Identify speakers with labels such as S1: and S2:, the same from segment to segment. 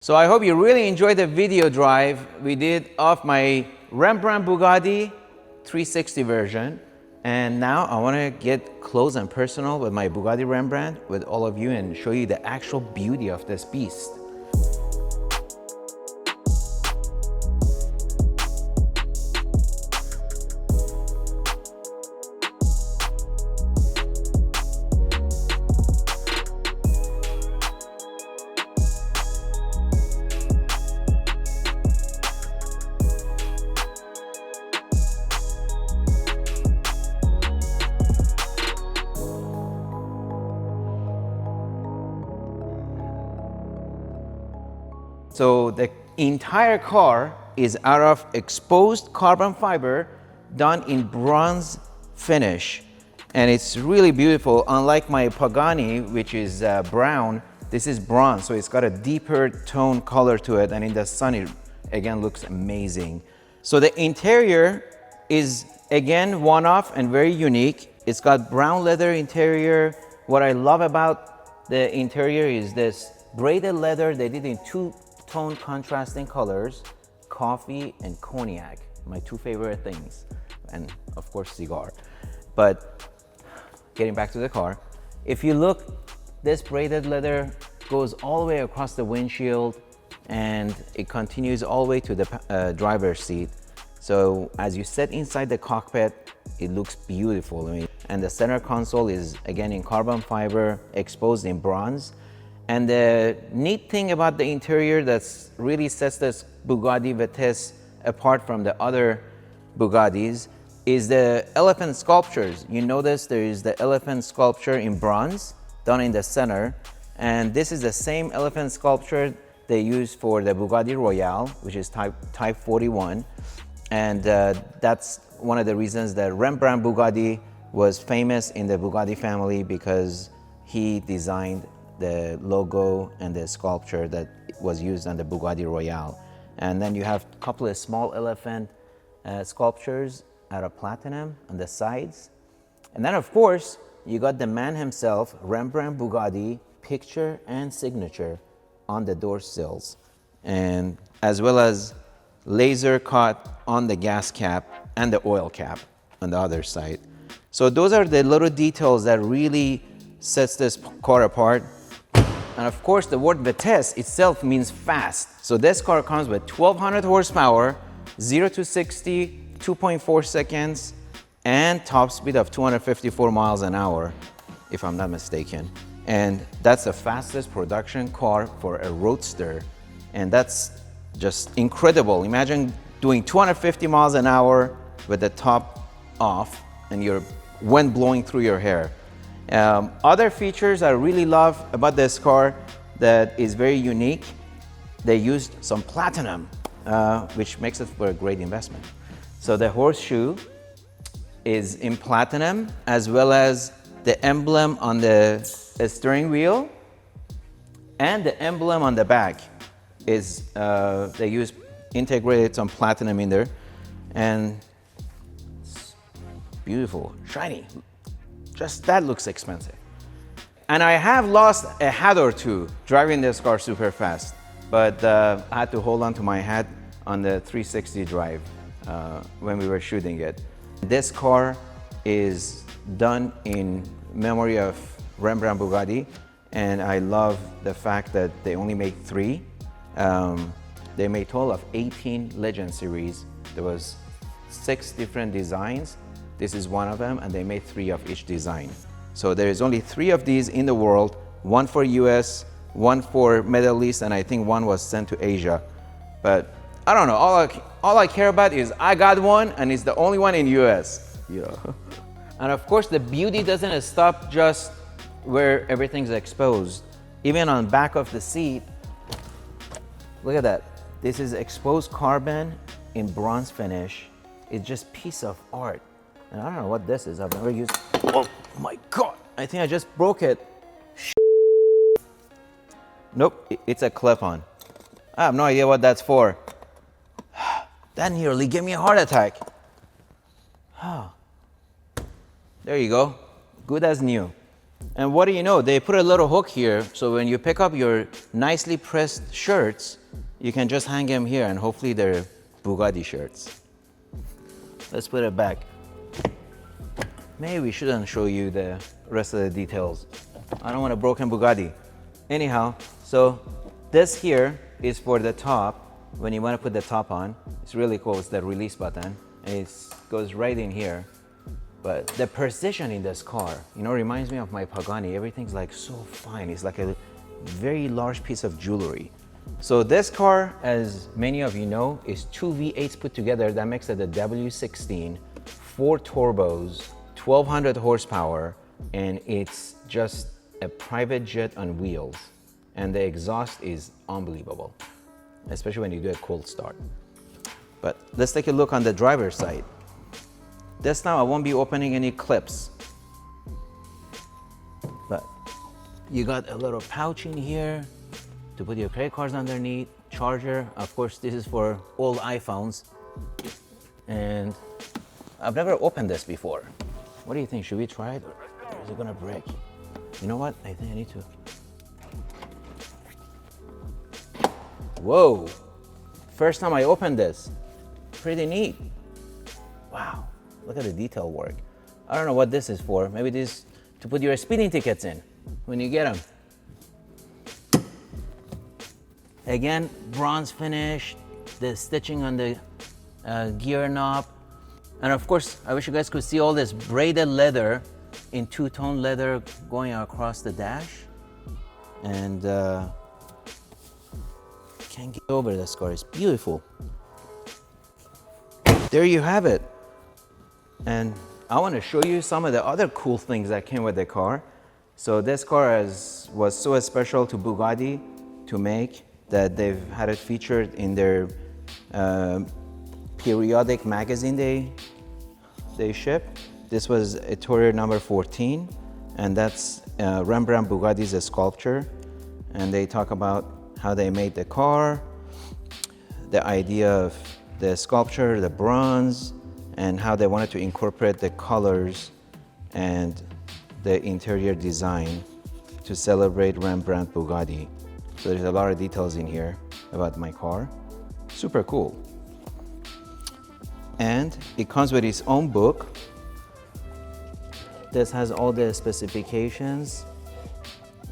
S1: So I hope you really enjoyed the video drive we did of my Rembrandt Bugatti 360 version. And now I want to get close and personal with my Bugatti Rembrandt with all of you and show you the actual beauty of this beast. So the entire car is out of exposed carbon fiber done in bronze finish. And it's really beautiful. Unlike my Pagani, which is brown, this is bronze. So it's got a deeper tone color to it. And in the sun, it again looks amazing. So the interior is again one-off and very unique. It's got brown leather interior. What I love about the interior is this braided leather. They did in two-tone contrasting colors, coffee and cognac, my two favorite things, and of course cigar. But getting back to the car, if you look, this braided leather goes all the way across the windshield and it continues all the way to the driver's seat. So as you sit inside the cockpit, it looks beautiful. And the center console is again in carbon fiber, exposed in bronze. And the neat thing about the interior that really sets this Bugatti Vitesse apart from the other Bugattis is the elephant sculptures. You notice there is the elephant sculpture in bronze done in the center. And this is the same elephant sculpture they use for the Bugatti Royale, which is type 41. And that's one of the reasons that Rembrandt Bugatti was famous in the Bugatti family, because he designed the logo and the sculpture that was used on the Bugatti Royale. And then you have a couple of small elephant sculptures out of platinum on the sides. And then of course, you got the man himself, Rembrandt Bugatti, picture and signature on the door sills, and as well as laser cut on the gas cap and the oil cap on the other side. So those are the little details that really sets this car apart. And of course, the word Vitesse itself means fast. So this car comes with 1200 horsepower, 0 to 60, 2.4 seconds, and top speed of 254 miles an hour, if I'm not mistaken. And that's the fastest production car for a roadster. And that's just incredible. Imagine doing 250 miles an hour with the top off and your wind blowing through your hair. Other features I really love about this car that is very unique, they used some platinum, which makes it for a great investment. So the horseshoe is in platinum, as well as the emblem on the steering wheel and the emblem on the back is, they integrated some platinum in there, and it's beautiful, shiny. Just that looks expensive. And I have lost a hat or two driving this car super fast, but I had to hold on to my hat on the 360 drive when we were shooting it. This car is done in memory of Rembrandt Bugatti, and I love the fact that they only made 3. They made a total of 18 Legend series. There was 6 different designs. This is one of them, and they made 3 of each design. So there is only 3 of these in the world, 1 for US, 1 for Middle East, and I think 1 was sent to Asia. But I don't know, all I care about is I got one, and it's the only one in US. Yeah. And of course, the beauty doesn't stop just where everything's exposed. Even on the back of the seat, look at that. This is exposed carbon in bronze finish. It's just piece of art. And I don't know what this is. I've never used. Oh my God! I think I just broke it. Nope, it's a clip-on. I have no idea what that's for. That nearly gave me a heart attack. There you go. Good as new. And what do you know? They put a little hook here, so when you pick up your nicely pressed shirts, you can just hang them here, and hopefully they're Bugatti shirts. Let's put it back. Maybe we shouldn't show you the rest of the details. I don't want a broken Bugatti. Anyhow, so this here is for the top. When you want to put the top on, it's really cool. It's the release button. And it goes right in here. But the precision in this car, you know, reminds me of my Pagani. Everything's like so fine. It's like a very large piece of jewelry. So this car, as many of you know, is two V8s put together. That makes it a W16, 4 turbos, 1200 horsepower, and it's just a private jet on wheels. And the exhaust is unbelievable, especially when you do a cold start. But let's take a look on the driver's side. This time I won't be opening any clips, but you got a little pouch in here to put your credit cards underneath, charger. Of course, this is for old iPhones. And I've never opened this before. What do you think? Should we try it, or is it gonna break? You know what? I think I need to. Whoa, first time I opened this. Pretty neat. Wow, look at the detail work. I don't know what this is for. Maybe this is to put your speeding tickets in when you get them. Again, bronze finish, the stitching on the gear knob. And of course, I wish you guys could see all this braided leather in two-tone leather going across the dash. And can't get over this car. It's beautiful. There you have it. And I want to show you some of the other cool things that came with the car. So this car was so special to Bugatti to make that they've had it featured in their periodic magazine they ship. This was Ettorier number 14, and that's Rembrandt Bugatti's sculpture. And they talk about how they made the car, the idea of the sculpture, the bronze, and how they wanted to incorporate the colors and the interior design to celebrate Rembrandt Bugatti. So there's a lot of details in here about my car. Super cool. And it comes with its own book. This has all the specifications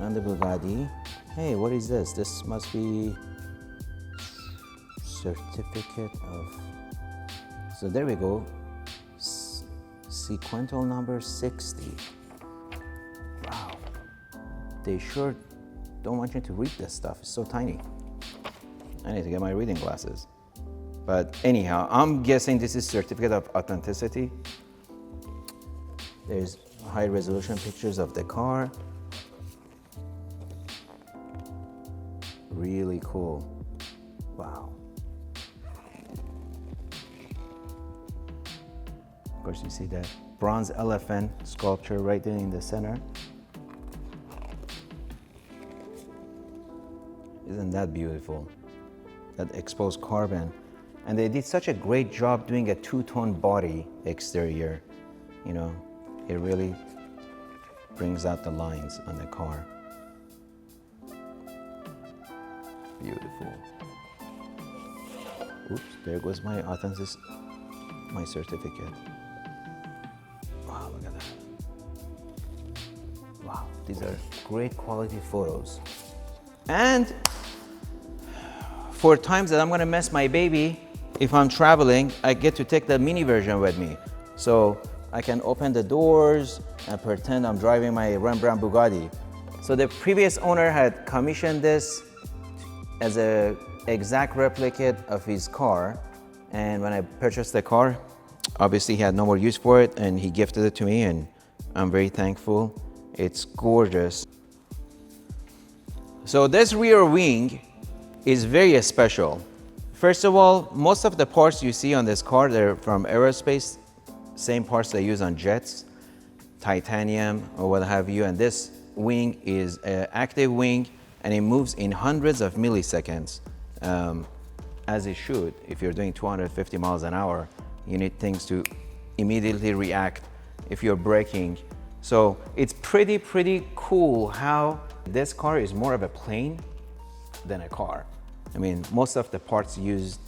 S1: on the Bugatti. Hey, what is this? This must be certificate of, so there we go. Sequential number 60. Wow. They sure don't want you to read this stuff. It's so tiny. I need to get my reading glasses. But anyhow, I'm guessing this is certificate of authenticity. There's high resolution pictures of the car. Really cool. Wow. Of course, you see that bronze elephant sculpture right there in the center. Isn't that beautiful? That exposed carbon. And they did such a great job doing a two-tone body exterior. You know, it really brings out the lines on the car. Beautiful. Oops, there goes my my certificate. Wow, look at that. Wow, these are great quality photos. And for times that I'm gonna miss my baby, if I'm traveling, I get to take the mini version with me. So I can open the doors and pretend I'm driving my Rembrandt Bugatti. So the previous owner had commissioned this as an exact replicate of his car. And when I purchased the car, obviously he had no more use for it and he gifted it to me, and I'm very thankful. It's gorgeous. So this rear wing is very special. First of all, most of the parts you see on this car, they're from aerospace, same parts they use on jets, titanium or what have you. And this wing is an active wing, and it moves in hundreds of milliseconds, as it should. If you're doing 250 miles an hour, you need things to immediately react if you're braking. So it's pretty cool how this car is more of a plane than a car. I mean, most of the parts used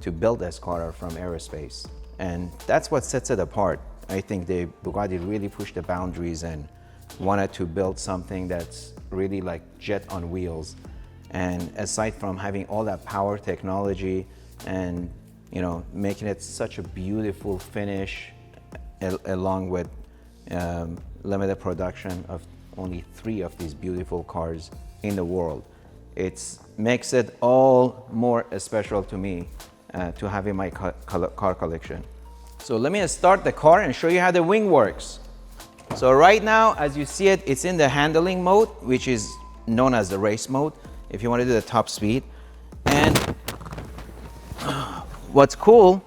S1: to build this car are from aerospace, and that's what sets it apart. I think the Bugatti really pushed the boundaries and wanted to build something that's really like jet on wheels. And aside from having all that power technology and, you know, making it such a beautiful finish, along with limited production of only 3 of these beautiful cars in the world, it makes it all more special to me to have in my car collection. So let me start the car and show you how the wing works. So right now, as you see it, it's in the handling mode, which is known as the race mode, if you want to do the top speed. And what's cool,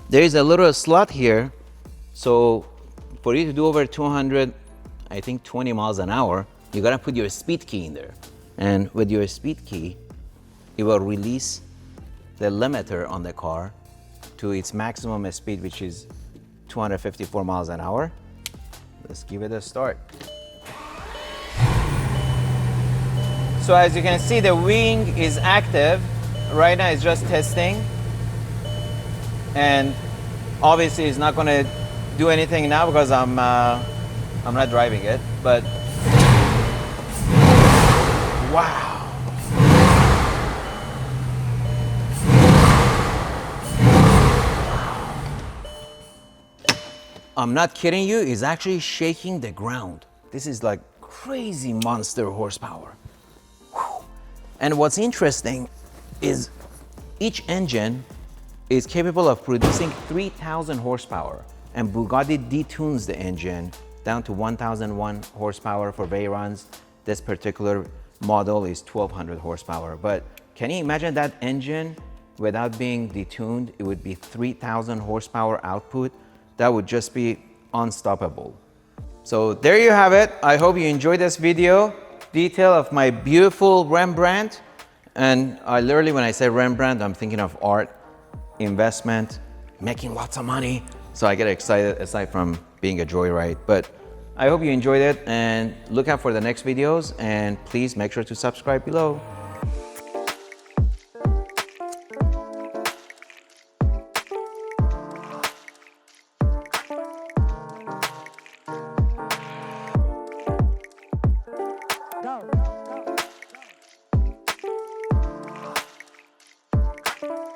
S1: there is a little slot here. So for you to do over 200, I think 20 miles an hour, you gotta put your speed key in there. And with your speed key, it will release the limiter on the car to its maximum speed, which is 254 miles an hour. Let's give it a start. So as you can see, the wing is active. Right now it's just testing. And obviously it's not gonna do anything now because I'm not driving it, but wow. I'm not kidding you, it's actually shaking the ground. This is like crazy monster horsepower. Whew. And what's interesting is each engine is capable of producing 3,000 horsepower, and Bugatti detunes the engine down to 1,001 horsepower for Veyrons. This particular model is 1,200 horsepower. But can you imagine that engine without being detuned? It would be 3,000 horsepower output. That would just be unstoppable. So there you have it. I hope you enjoyed this video detail of my beautiful Rembrandt. And I literally, when I say Rembrandt, I'm thinking of art, investment, making lots of money. So I get excited aside from being a joyride. But I hope you enjoyed it, and look out for the next videos, and please make sure to subscribe below.
S2: Go.